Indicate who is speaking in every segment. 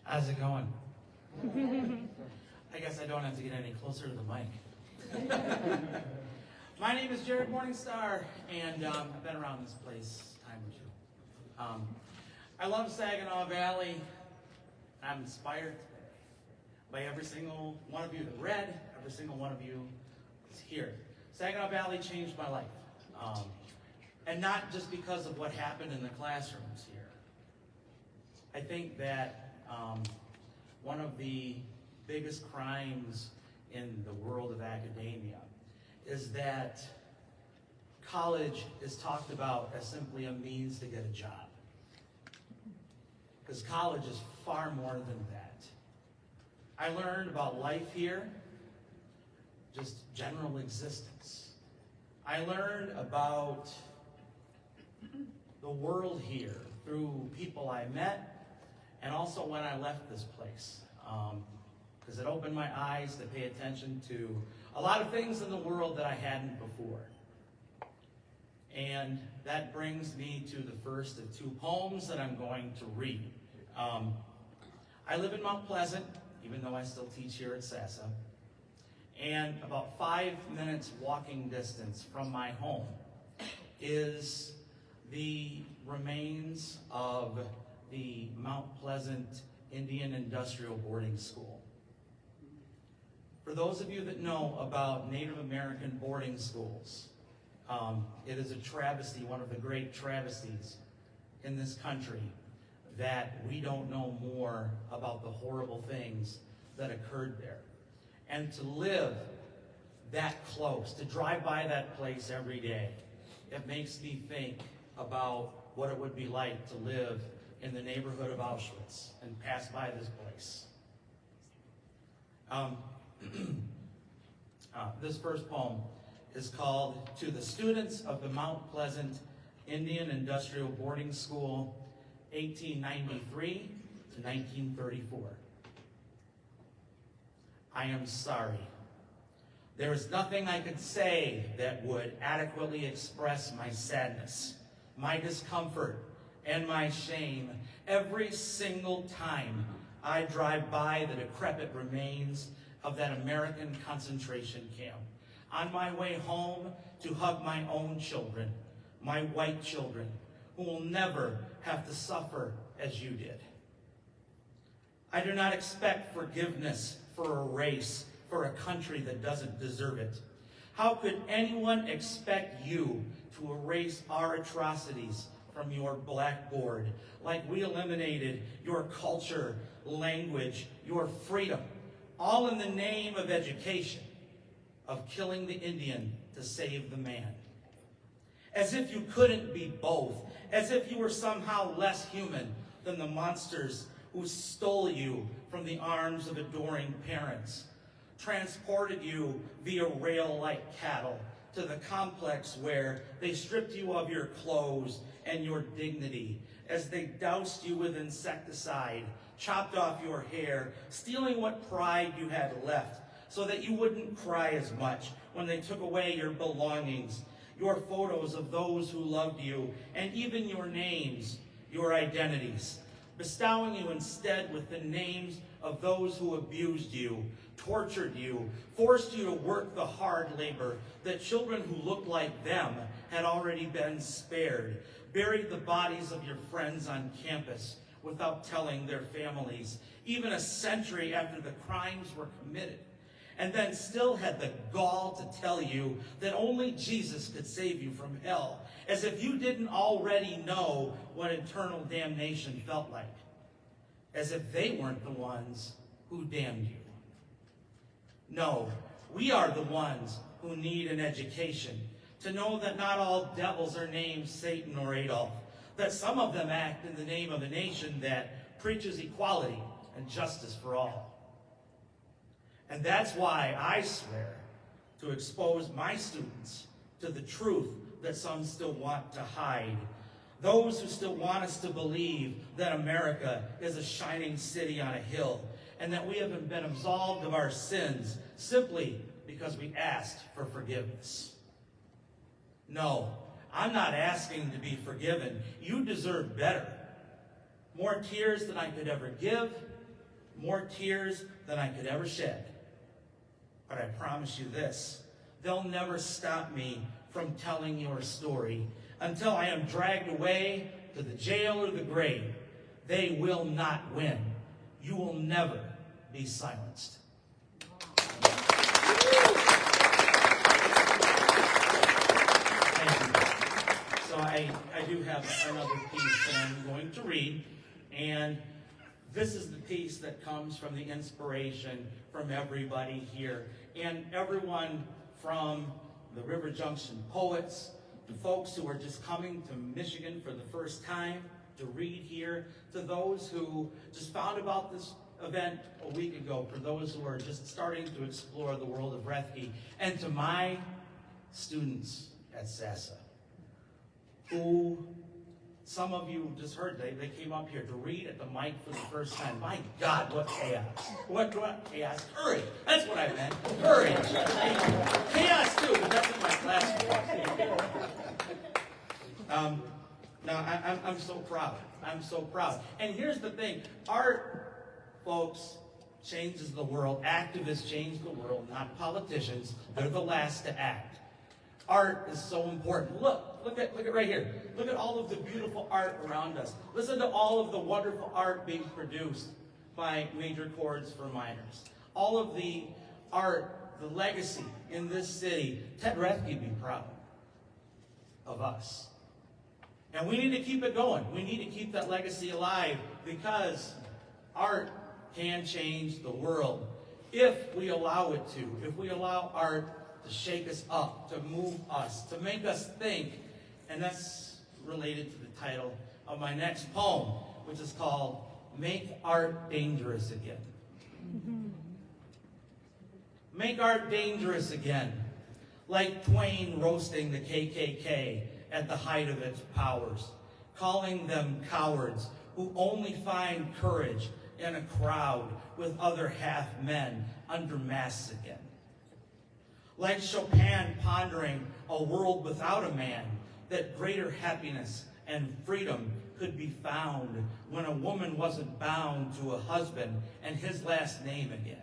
Speaker 1: How's it going? I guess I don't have to get any closer to the mic. My name is Jared Morningstar, and I've been around this place a time or two. I love Saginaw Valley. I'm inspired by every single one of you that read, every single one of you that's here. Saginaw Valley changed my life. And not just because of what happened in the classrooms here. I think that one of the biggest crimes in the world of academia is that college is talked about as simply a means to get a job. Because college is far more than that. I learned about life here, just general existence. I learned about the world here through people I met and also when I left this place. Because it opened my eyes to pay attention to a lot of things in the world that I hadn't before. And that brings me to the first of two poems that I'm going to read. I live in Mount Pleasant, even though I still teach here at SASA. And about 5 minutes walking distance from my home is the remains of the Mount Pleasant Indian Industrial Boarding School. For those of you that know about Native American boarding schools, it is a travesty, one of the great travesties in this country, that we don't know more about the horrible things that occurred there. And to live that close, to drive by that place every day, it makes me think about what it would be like to live in the neighborhood of Auschwitz and pass by this place. This first poem is called To the Students of the Mount Pleasant Indian Industrial Boarding School, 1893 to 1934. I am sorry. There is nothing I could say that would adequately express my sadness, my discomfort, and my shame every single time I drive by the decrepit remains of that American concentration camp, on my way home to hug my own children, my white children, who will never have to suffer as you did. I do not expect forgiveness for a race, for a country that doesn't deserve it. How could anyone expect you to erase our atrocities from your blackboard, like we eliminated your culture, language, your freedom, all in the name of education, of killing the Indian to save the man? As if you couldn't be both, as if you were somehow less human than the monsters who stole you from the arms of adoring parents, transported you via rail like cattle to the complex where they stripped you of your clothes and your dignity, as they doused you with insecticide, chopped off your hair, stealing what pride you had left so that you wouldn't cry as much when they took away your belongings, your photos of those who loved you, and even your names, your identities, bestowing you instead with the names of those who abused you, tortured you, forced you to work the hard labor that children who looked like them had already been spared, buried the bodies of your friends on campus without telling their families, even a century after the crimes were committed, and then still had the gall to tell you that only Jesus could save you from hell, as if you didn't already know what eternal damnation felt like, as if they weren't the ones who damned you. No, we are the ones who need an education, to know that not all devils are named Satan or Adolf, that some of them act in the name of a nation that preaches equality and justice for all. And that's why I swear to expose my students to the truth that some still want to hide. Those who still want us to believe that America is a shining city on a hill and that we have been absolved of our sins simply because we asked for forgiveness. No, I'm not asking to be forgiven. You deserve better. More tears than I could ever give, more tears than I could ever shed. But I promise you this, they'll never stop me from telling your story until I am dragged away to the jail or the grave. They will not win. You will never be silenced. Thank you. So I do have another piece that I'm going to read, and this is the piece that comes from the inspiration from everybody here, and everyone from the River Junction poets, to folks who are just coming to Michigan for the first time to read here, to those who just found about this event a week ago, for those who are just starting to explore the world of Roethke, and to my students at SASA, who some of you just heard, they came up here to read at the mic for the first time. My God, what chaos. What chaos? Courage. That's what I meant. Courage. Chaos too, but that's in my classroom. Now, I'm so proud. I'm so proud. And here's the thing. Art, folks, changes the world. Activists change the world, not politicians. They're the last to act. Art is so important. Look at right here. Look at all of the beautiful art around us. Listen to all of the wonderful art being produced by major chords for minors. All of the art, the legacy in this city. Ted Roethke would be proud of us. And we need to keep it going. We need to keep that legacy alive, because art can change the world if we allow it to. If we allow art to shake us up, to move us, to make us think. And that's related to the title of my next poem, which is called Make Art Dangerous Again. Make art dangerous again, like Twain roasting the KKK at the height of its powers, calling them cowards who only find courage in a crowd with other half-men under masks again. Like Chopin pondering a world without a man, that greater happiness and freedom could be found when a woman wasn't bound to a husband and his last name again.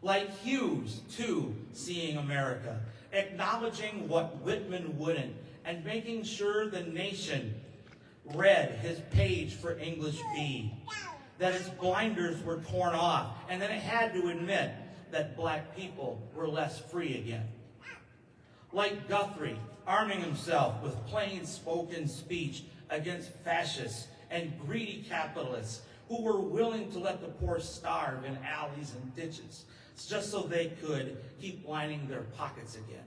Speaker 1: Like Hughes, too, seeing America, acknowledging what Whitman wouldn't, and making sure the nation read his page for English B, that its blinders were torn off, and then it had to admit that black people were less free again. Like Guthrie, arming himself with plain-spoken speech against fascists and greedy capitalists who were willing to let the poor starve in alleys and ditches just so they could keep lining their pockets again.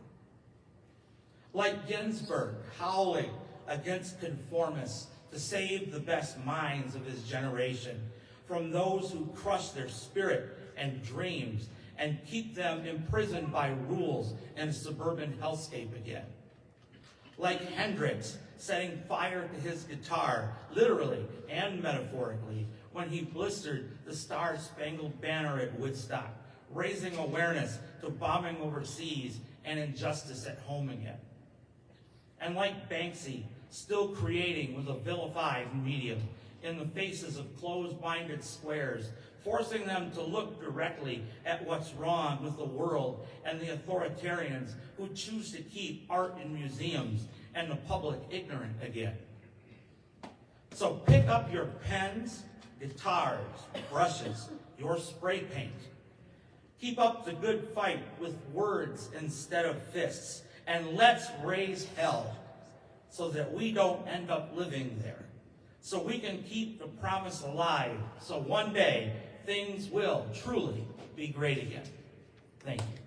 Speaker 1: Like Ginsberg, howling against conformists to save the best minds of his generation from those who crush their spirit and dreams and keep them imprisoned by rules in a suburban hellscape again. Like Hendrix, setting fire to his guitar, literally and metaphorically, when he blistered the Star-Spangled Banner at Woodstock, raising awareness to bombing overseas and injustice at home again. And like Banksy, still creating with a vilified medium in the faces of closed-minded squares, forcing them to look directly at what's wrong with the world and the authoritarians who choose to keep art in museums and the public ignorant again. So pick up your pens, guitars, brushes, your spray paint. Keep up the good fight with words instead of fists, and let's raise hell so that we don't end up living there. So we can keep the promise alive, so one day things will truly be great again. Thank you.